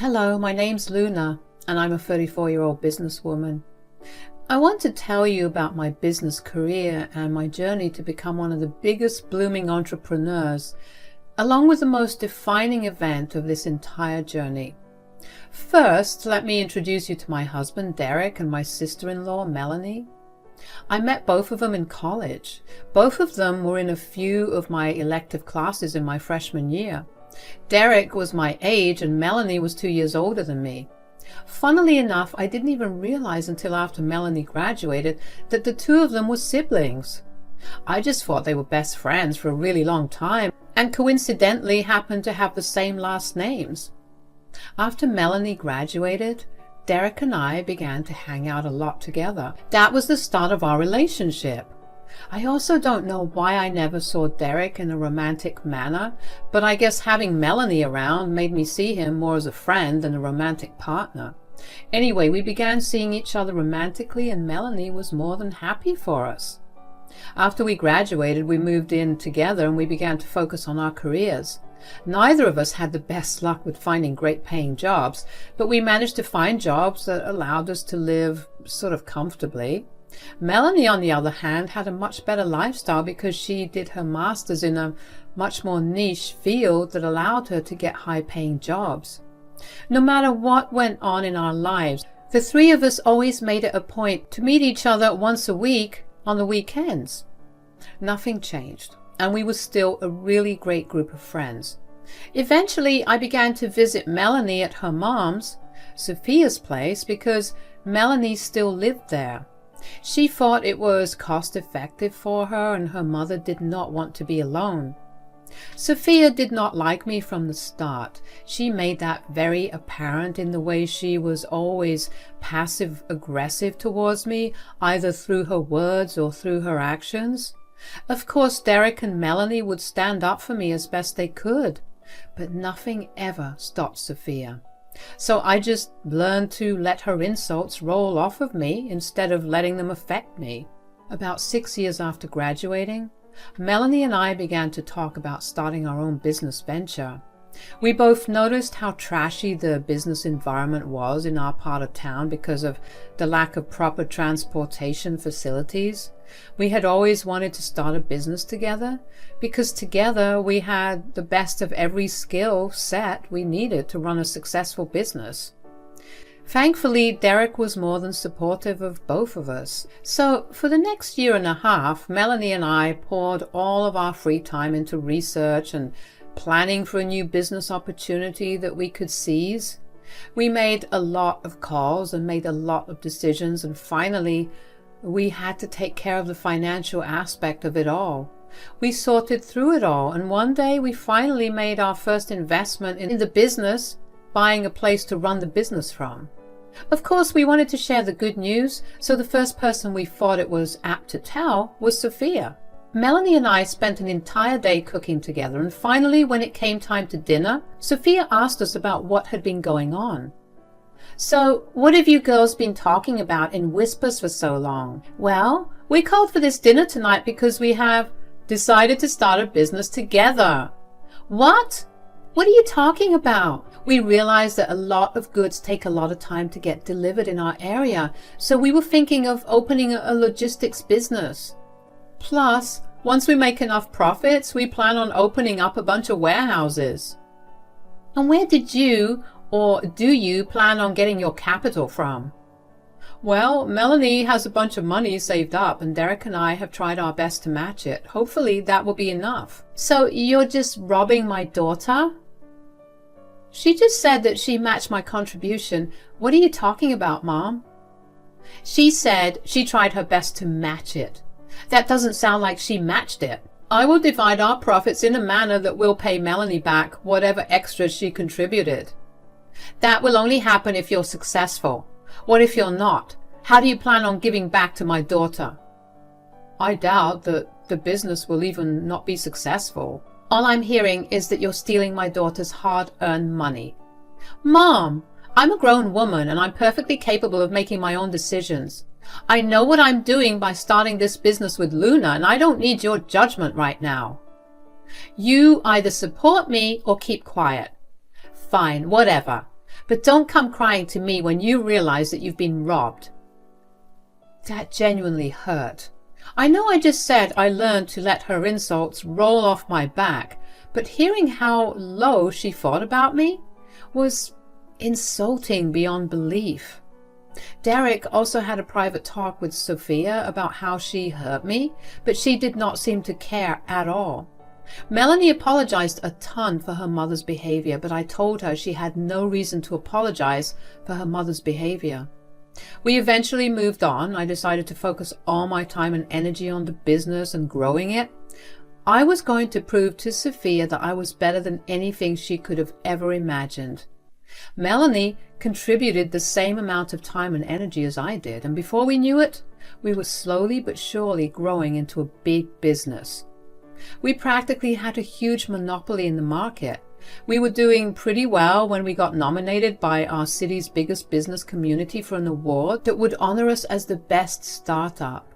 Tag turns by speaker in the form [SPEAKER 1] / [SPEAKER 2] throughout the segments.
[SPEAKER 1] Hello, my name's Luna, and I'm a 34-year-old businesswoman. I want to tell you about my business career and my journey to become one of the biggest blooming entrepreneurs, along with the most defining event of this entire journey. First, let me introduce you to my husband, Derek, and my sister-in-law, Melanie. I met both of them in college. Both of them were in a few of my elective classes in my freshman year. Derek was my age and Melanie was 2 years older than me. Funnily enough, I didn't even realize until after Melanie graduated that the two of them were siblings. I just thought they were best friends for a really long time and coincidentally happened to have the same last names. After Melanie graduated, Derek and I began to hang out a lot together. That was the start of our relationship. I also don't know why I never saw Derek in a romantic manner, but I guess having Melanie around made me see him more as a friend than a romantic partner. Anyway, we began seeing each other romantically and Melanie was more than happy for us. After we graduated, we moved in together and we began to focus on our careers. Neither of us had the best luck with finding great paying jobs, but we managed to find jobs that allowed us to live sort of comfortably. Melanie, on the other hand, had a much better lifestyle because she did her master's in a much more niche field that allowed her to get high-paying jobs. No matter what went on in our lives, the three of us always made it a point to meet each other once a week on the weekends. Nothing changed, and we were still a really great group of friends. Eventually, I began to visit Melanie at her mom's, Sophia's place, because Melanie still lived there. She thought it was cost-effective for her and her mother did not want to be alone. Sophia did not like me from the start. She made that very apparent in the way she was always passive-aggressive towards me, either through her words or through her actions. Of course, Derek and Melanie would stand up for me as best they could, but nothing ever stopped Sophia. So I just learned to let her insults roll off of me instead of letting them affect me. About 6 years after graduating, Melanie and I began to talk about starting our own business venture. We both noticed how trashy the business environment was in our part of town because of the lack of proper transportation facilities. We had always wanted to start a business together because together we had the best of every skill set we needed to run a successful business. Thankfully, Derek was more than supportive of both of us. So for the next year and a half, Melanie and I poured all of our free time into research and planning for a new business opportunity that we could seize. We made a lot of calls and made a lot of decisions, and finally we had to take care of the financial aspect of it all. We sorted through it all, and one day we finally made our first investment in the business, buying a place to run the business from. Of course, we wanted to share the good news, so the first person we thought it was apt to tell was Sophia. Melanie and I spent an entire day cooking together, and finally, when it came time to dinner, Sophia asked us about what had been going on. "So, what have you girls been talking about in whispers for so long?" "Well, we called for this dinner tonight because we have decided to start a business together." "What? What are you talking about?" "We realized that a lot of goods take a lot of time to get delivered in our area, so we were thinking of opening a logistics business. Plus, once we make enough profits, we plan on opening up a bunch of warehouses." "And where did you, or do you, plan on getting your capital from?" "Well, Melanie has a bunch of money saved up and Derek and I have tried our best to match it. Hopefully that will be enough." "So you're just robbing my daughter?" "She just said that she matched my contribution. What are you talking about, Mom?" "She said she tried her best to match it. That doesn't sound like she matched it." "I will divide our profits in a manner that will pay Melanie back whatever extras she contributed." "That will only happen if you're successful. What if you're not? How do you plan on giving back to my daughter?" "I doubt that the business will even not be successful." "All I'm hearing is that you're stealing my daughter's hard-earned money." "Mom, I'm a grown woman and I'm perfectly capable of making my own decisions. I know what I'm doing by starting this business with Luna, and I don't need your judgment right now." "You either support me or keep quiet." "Fine, whatever. But don't come crying to me when you realize that you've been robbed. That genuinely hurt. I know I just said I learned to let her insults roll off my back, but hearing how low she thought about me was insulting beyond belief. Derek also had a private talk with Sophia about how she hurt me, but she did not seem to care at all. Melanie apologized a ton for her mother's behavior, but I told her she had no reason to apologize for her mother's behavior. We eventually moved on. I decided to focus all my time and energy on the business and growing it. I was going to prove to Sophia that I was better than anything she could have ever imagined. Melanie contributed the same amount of time and energy as I did, and before we knew it, we were slowly but surely growing into a big business. We practically had a huge monopoly in the market. We were doing pretty well when we got nominated by our city's biggest business community for an award that would honor us as the best startup.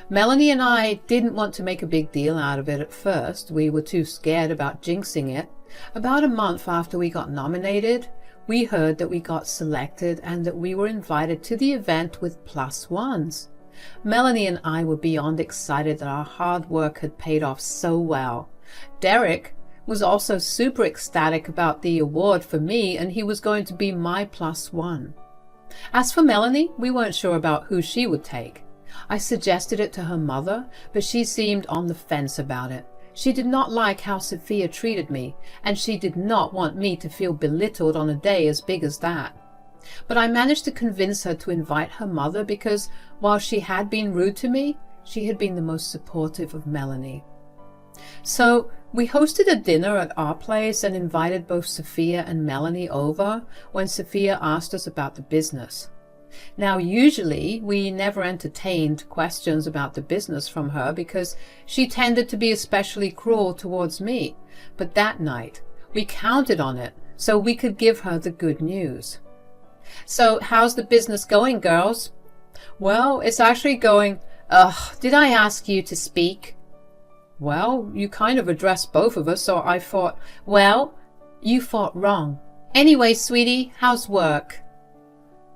[SPEAKER 1] Melanie and I didn't want to make a big deal out of it at first. We were too scared about jinxing it. About a month after we got nominated, we heard that we got selected and that we were invited to the event with +1s. Melanie and I were beyond excited that our hard work had paid off so well. Derek was also super ecstatic about the award for me, and he was going to be my +1. As for Melanie, we weren't sure about who she would take. I suggested it to her mother, but she seemed on the fence about it. She did not like how Sophia treated me, and she did not want me to feel belittled on a day as big as that. But I managed to convince her to invite her mother because, while she had been rude to me, she had been the most supportive of Melanie. So we hosted a dinner at our place and invited both Sophia and Melanie over when Sophia asked us about the business. Now, usually we never entertained questions about the business from her because she tended to be especially cruel towards me, but that night we counted on it so we could give her the good news. So how's the business going, girls? Well, it's actually going. Did I ask you to speak? Well, you kind of addressed both of us, so I thought, well, you thought wrong. Anyway, sweetie, how's work?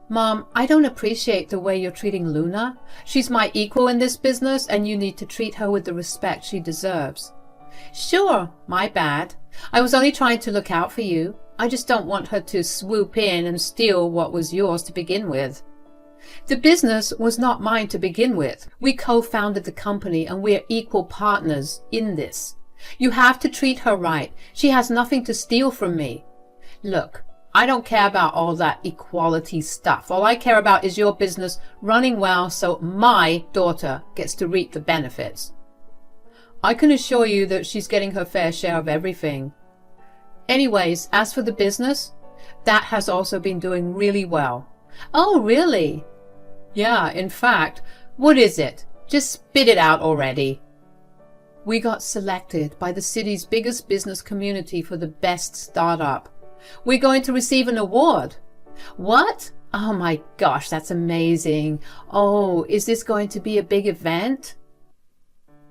[SPEAKER 1] Mom, I don't appreciate the way you're treating Luna. She's my equal in this business, and you need to treat her with the respect she deserves. Sure, my bad. I was only trying to look out for you. I just don't want her to swoop in and steal what was yours to begin with. The business was not mine to begin with. We co-founded the company, and we're equal partners in this. You have to treat her right. She has nothing to steal from me. Look, I don't care about all that equality stuff. All I care about is your business running well so my daughter gets to reap the benefits. I can assure you that she's getting her fair share of everything. Anyways, as for the business, that has also been doing really well. Oh, really? Yeah, in fact, what is it? Just spit it out already. We got selected by the city's biggest business community for the best startup. We're going to receive an award. What? Oh my gosh, that's amazing. Oh, is this going to be a big event?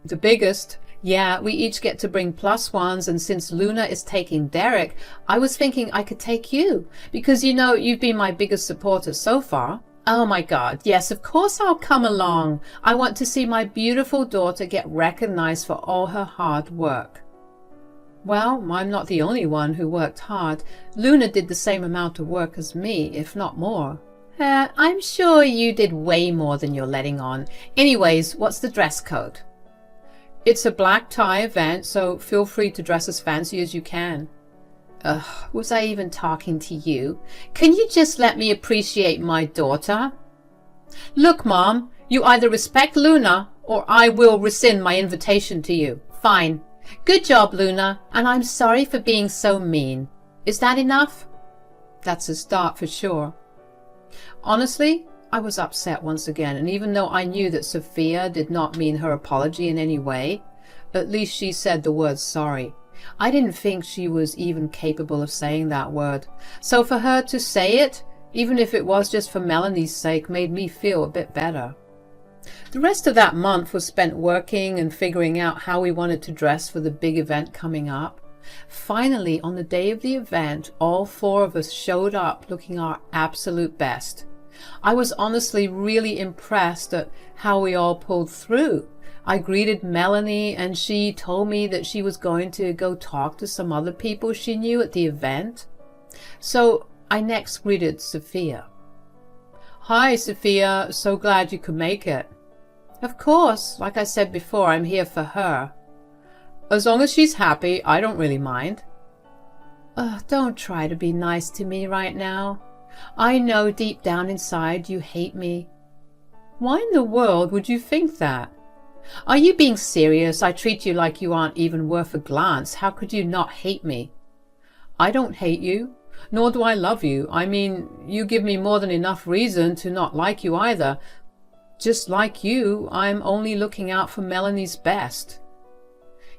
[SPEAKER 1] The biggest. Yeah, we each get to bring +1s, and since Luna is taking Derek, I was thinking I could take you, because you've been my biggest supporter so far. Oh my God, yes, of course I'll come along. I want to see my beautiful daughter get recognized for all her hard work. Well, I'm not the only one who worked hard. Luna did the same amount of work as me, if not more. I'm sure you did way more than you're letting on. Anyways, what's the dress code? It's a black tie event, so feel free to dress as fancy as you can. Was I even talking to you? Can you just let me appreciate my daughter? Look, Mom, you either respect Luna or I will rescind my invitation to you. Fine. Good job, Luna, and I'm sorry for being so mean. Is that enough? That's a start for sure. Honestly, I was upset once again, and even though I knew that Sophia did not mean her apology in any way, at least she said the word sorry. I didn't think she was even capable of saying that word. So for her to say it, even if it was just for Melanie's sake, made me feel a bit better. The rest of that month was spent working and figuring out how we wanted to dress for the big event coming up. Finally, on the day of the event, all four of us showed up looking our absolute best. I was honestly really impressed at how we all pulled through. I greeted Melanie and she told me that she was going to go talk to some other people she knew at the event. So I next greeted Sophia. "Hi, Sophia, so glad you could make it." "Of course, like I said before, I'm here for her." "As long as she's happy, I don't really mind." Don't try to be nice to me right now. I know deep down inside you hate me." "Why in the world would you think that?" "Are you being serious? I treat you like you aren't even worth a glance. How could you not hate me?" "I don't hate you, nor do I love you. I mean, you give me more than enough reason to not like you either. Just like you, I'm only looking out for Melanie's best."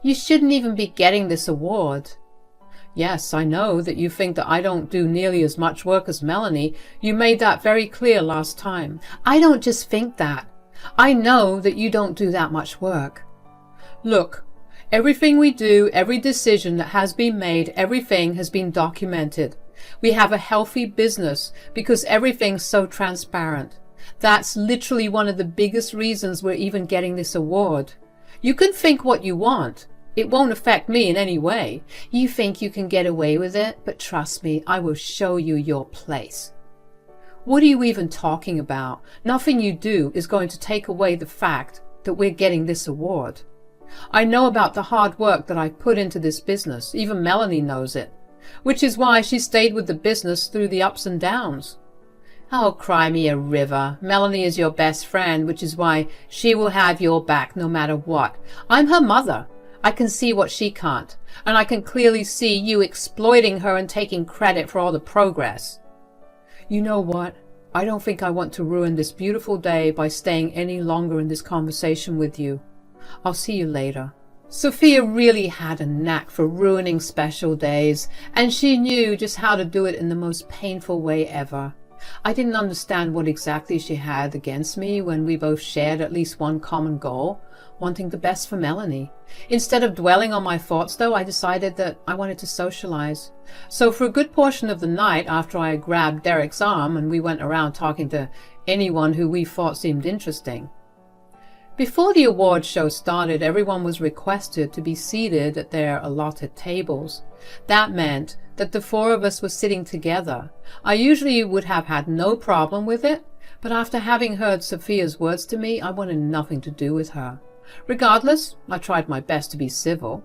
[SPEAKER 1] "You shouldn't even be getting this award." "Yes, I know that you think that I don't do nearly as much work as Melanie. You made that very clear last time." "I don't just think that. I know that you don't do that much work." "Look, everything we do, every decision that has been made, everything has been documented. We have a healthy business because everything's so transparent. That's literally one of the biggest reasons we're even getting this award. You can think what you want. It won't affect me in any way. You think you can get away with it, but trust me, I will show you your place." "What are you even talking about? Nothing you do is going to take away the fact that we're getting this award. I know about the hard work that I put into this business. Even Melanie knows it, which is why she stayed with the business through the ups and downs." "Oh, cry me a river. Melanie is your best friend, which is why she will have your back no matter what. I'm her mother. I can see what she can't, and I can clearly see you exploiting her and taking credit for all the progress." "You know what? I don't think I want to ruin this beautiful day by staying any longer in this conversation with you. I'll see you later." Sophia really had a knack for ruining special days, and she knew just how to do it in the most painful way ever. I didn't understand what exactly she had against me when we both shared at least one common goal, wanting the best for Melanie. Instead of dwelling on my thoughts, though, I decided that I wanted to socialize. So for a good portion of the night, after I grabbed Derek's arm and we went around talking to anyone who we thought seemed interesting. Before the award show started, everyone was requested to be seated at their allotted tables. That meant that the four of us were sitting together. I usually would have had no problem with it, but after having heard Sophia's words to me, I wanted nothing to do with her. Regardless, I tried my best to be civil.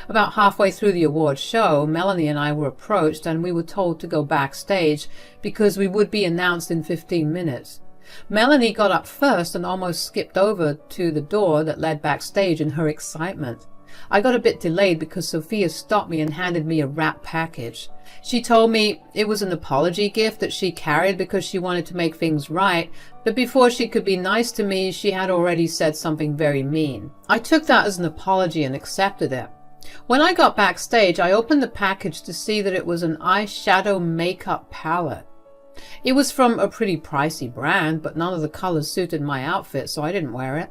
[SPEAKER 1] About halfway through the award show, Melanie and I were approached and we were told to go backstage because we would be announced in 15 minutes. Melanie got up first and almost skipped over to the door that led backstage in her excitement. I got a bit delayed because Sophia stopped me and handed me a wrapped package. She told me it was an apology gift that she carried because she wanted to make things right, but before she could be nice to me, she had already said something very mean. I took that as an apology and accepted it. When I got backstage, I opened the package to see that it was an eyeshadow makeup palette. It was from a pretty pricey brand, but none of the colors suited my outfit, so I didn't wear it.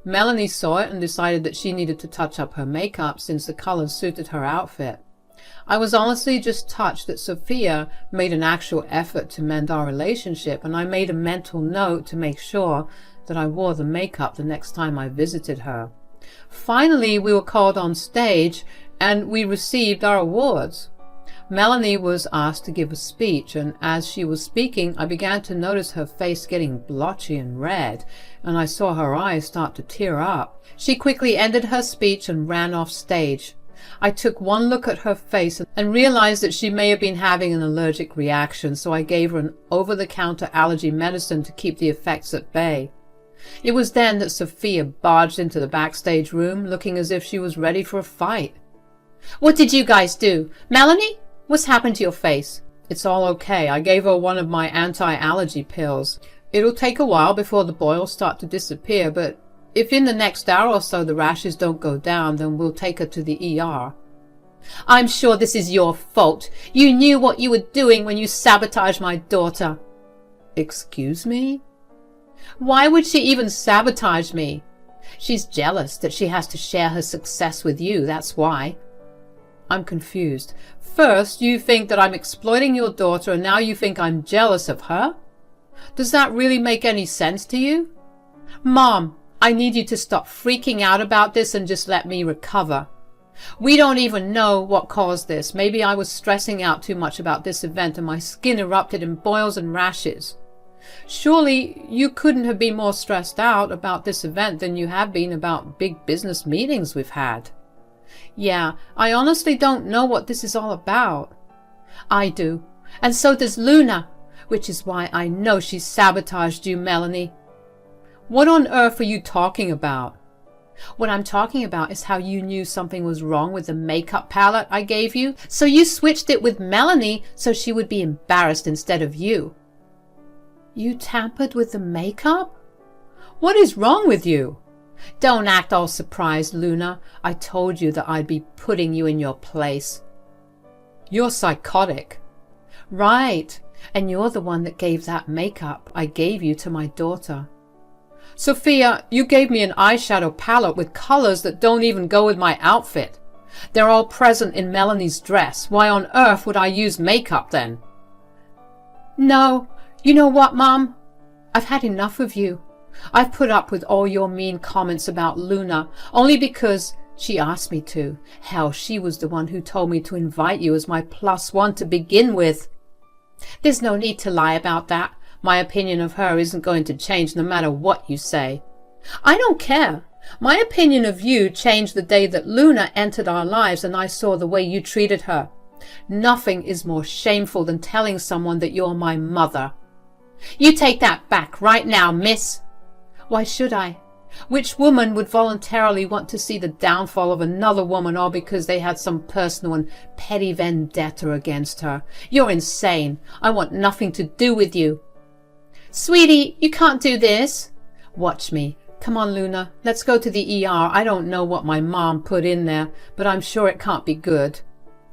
[SPEAKER 1] Melanie saw it and decided that she needed to touch up her makeup since the colors suited her outfit. I was honestly just touched that Sophia made an actual effort to mend our relationship, and I made a mental note to make sure that I wore the makeup the next time I visited her. Finally, we were called on stage and we received our awards. Melanie was asked to give a speech, and as she was speaking, I began to notice her face getting blotchy and red, and I saw her eyes start to tear up. She quickly ended her speech and ran off stage. I took one look at her face and realized that she may have been having an allergic reaction, so I gave her an over-the-counter allergy medicine to keep the effects at bay. It was then that Sophia barged into the backstage room, looking as if she was ready for a fight. "What did you guys do? Melanie? What's happened to your face?" "It's all okay. I gave her one of my anti-allergy pills. It'll take a while before the boils start to disappear, but if in the next hour or so the rashes don't go down, then we'll take her to the ER. "I'm sure this is your fault. You knew what you were doing when you sabotaged my daughter." "Excuse me?" "Why would she even sabotage me?" "She's jealous that she has to share her success with you, that's why." I'm confused. First, you think that I'm exploiting your daughter, and now you think I'm jealous of her? Does that really make any sense to you? Mom, I need you to stop freaking out about this and just let me recover. We don't even know what caused this. Maybe I was stressing out too much about this event and my skin erupted in boils and rashes. Surely you couldn't have been more stressed out about this event than you have been about big business meetings we've had. Yeah, I honestly don't know what this is all about. I do, and so does Luna, which is why I know she sabotaged you, Melanie. What on earth are you talking about? What I'm talking about is how you knew something was wrong with the makeup palette I gave you, so you switched it with Melanie so she would be embarrassed instead of you. You tampered with the makeup? What is wrong with you? Don't act all surprised, Luna. I told you that I'd be putting you in your place. You're psychotic. Right, and you're the one that gave that makeup I gave you to my daughter. Sophia, you gave me an eyeshadow palette with colors that don't even go with my outfit. They're all present in Melanie's dress. Why on earth would I use makeup then? No, you know what, Mom? I've had enough of you. I've put up with all your mean comments about Luna only because she asked me to. Hell, she was the one who told me to invite you as my +1 to begin with. There's no need to lie about that. My opinion of her isn't going to change no matter what you say. I don't care. My opinion of you changed the day that Luna entered our lives and I saw the way you treated her. Nothing is more shameful than telling someone that you're my mother. You take that back right now, miss. Why should I? Which woman would voluntarily want to see the downfall of another woman all because they had some personal and petty vendetta against her? You're insane. I want nothing to do with you. Sweetie, you can't do this. Watch me. Come on, Luna. Let's go to the ER. I don't know what my mom put in there, but I'm sure it can't be good.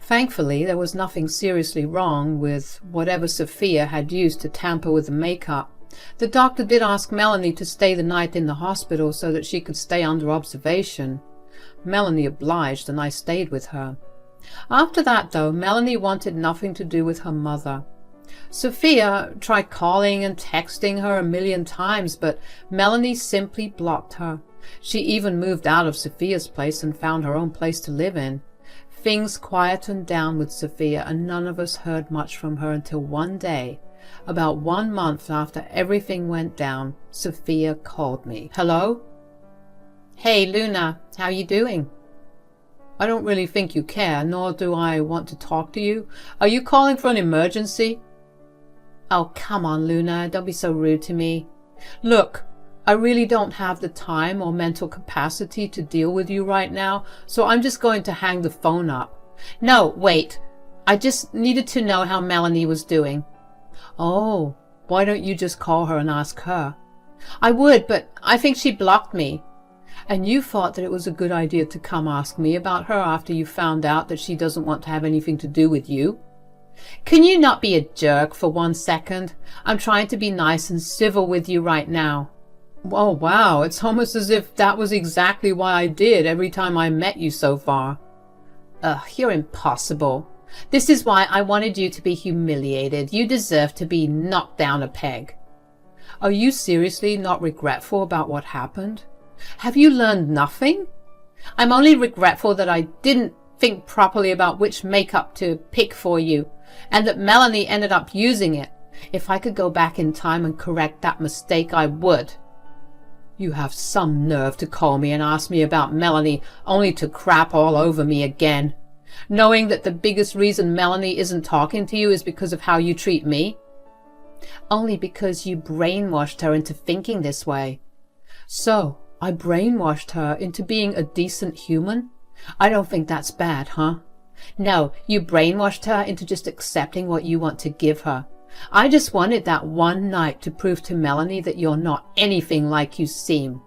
[SPEAKER 1] Thankfully, there was nothing seriously wrong with whatever Sophia had used to tamper with the makeup. The doctor did ask Melanie to stay the night in the hospital so that she could stay under observation. Melanie obliged, and I stayed with her. After that, though, Melanie wanted nothing to do with her mother. Sophia tried calling and texting her 1,000,000 times, but Melanie simply blocked her. She even moved out of Sophia's place and found her own place to live in. Things quietened down with Sophia, and none of us heard much from her until one day, about 1 month after everything went down, Sophia called me. Hello? Hey, Luna, how you doing? I don't really think you care, nor do I want to talk to you. Are you calling for an emergency? Oh, come on, Luna, don't be so rude to me. Look, I really don't have the time or mental capacity to deal with you right now, so I'm just going to hang the phone up. No, wait. I just needed to know how Melanie was doing. Oh, why don't you just call her and ask her? I would, but I think she blocked me. And you thought that it was a good idea to come ask me about her after you found out that she doesn't want to have anything to do with you? Can you not be a jerk for 1 second? I'm trying to be nice and civil with you right now. Oh, wow, it's almost as if that was exactly what I did every time I met you so far. Ugh, you're impossible. This is why I wanted you to be humiliated. You deserve to be knocked down a peg. Are you seriously not regretful about what happened? Have you learned nothing? I'm only regretful that I didn't think properly about which makeup to pick for you, and that Melanie ended up using it. If I could go back in time and correct that mistake, I would. You have some nerve to call me and ask me about Melanie, only to crap all over me again, knowing that the biggest reason Melanie isn't talking to you is because of how you treat me. Only because you brainwashed her into thinking this way. So, I brainwashed her into being a decent human? I don't think that's bad, huh? No, you brainwashed her into just accepting what you want to give her. I just wanted that one night to prove to Melanie that you're not anything like you seem.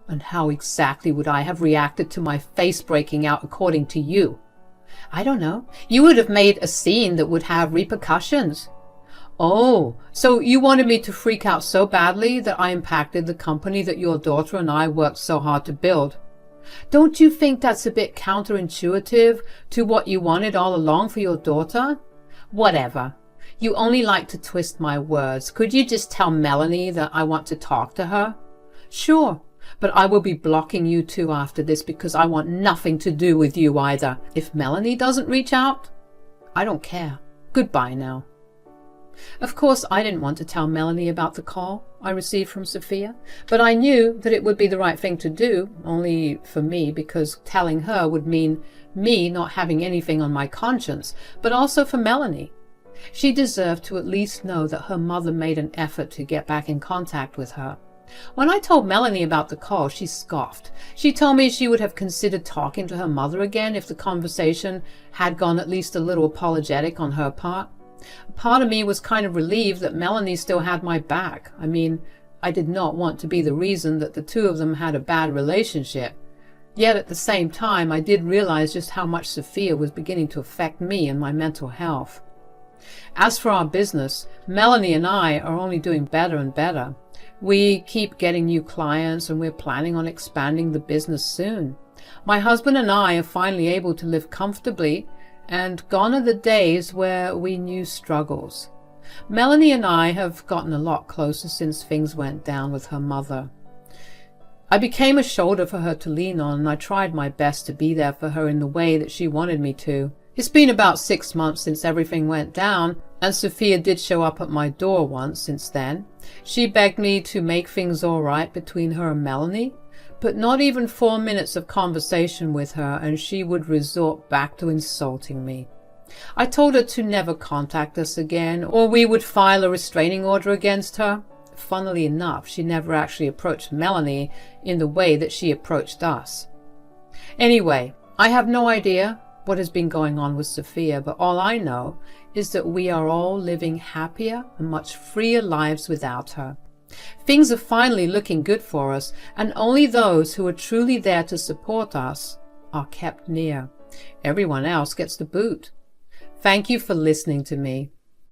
[SPEAKER 1] And how exactly would I have reacted to my face breaking out according to you? I don't know. You would have made a scene that would have repercussions. Oh, so you wanted me to freak out so badly that I impacted the company that your daughter and I worked so hard to build. Don't you think that's a bit counterintuitive to what you wanted all along for your daughter? Whatever. You only like to twist my words. Could you just tell Melanie that I want to talk to her? Sure, but I will be blocking you two after this because I want nothing to do with you either. If Melanie doesn't reach out, I don't care. Goodbye now. Of course, I didn't want to tell Melanie about the call I received from Sophia, but I knew that it would be the right thing to do, only for me, because telling her would mean me not having anything on my conscience, but also for Melanie. She deserved to at least know that her mother made an effort to get back in contact with her. When I told Melanie about the call, she scoffed. She told me she would have considered talking to her mother again if the conversation had gone at least a little apologetic on her part. Part of me was kind of relieved that Melanie still had my back. I mean, I did not want to be the reason that the two of them had a bad relationship. Yet at the same time, I did realize just how much Sophia was beginning to affect me and my mental health. As for our business, Melanie and I are only doing better and better. We keep getting new clients and we're planning on expanding the business soon. My husband and I are finally able to live comfortably, and gone are the days where we knew struggles. Melanie and I have gotten a lot closer since things went down with her mother. I became a shoulder for her to lean on, and I tried my best to be there for her in the way that she wanted me to. It's been about 6 months since everything went down, and Sophia did show up at my door once since then. She begged me to make things all right between her and Melanie, but not even 4 minutes of conversation with her and she would resort back to insulting me. I told her to never contact us again, or we would file a restraining order against her. Funnily enough, she never actually approached Melanie in the way that she approached us. Anyway, I have no idea what has been going on with Sophia, but all I know is that we are all living happier and much freer lives without her. Things are finally looking good for us, and only those who are truly there to support us are kept near. Everyone else gets the boot. Thank you for listening to me.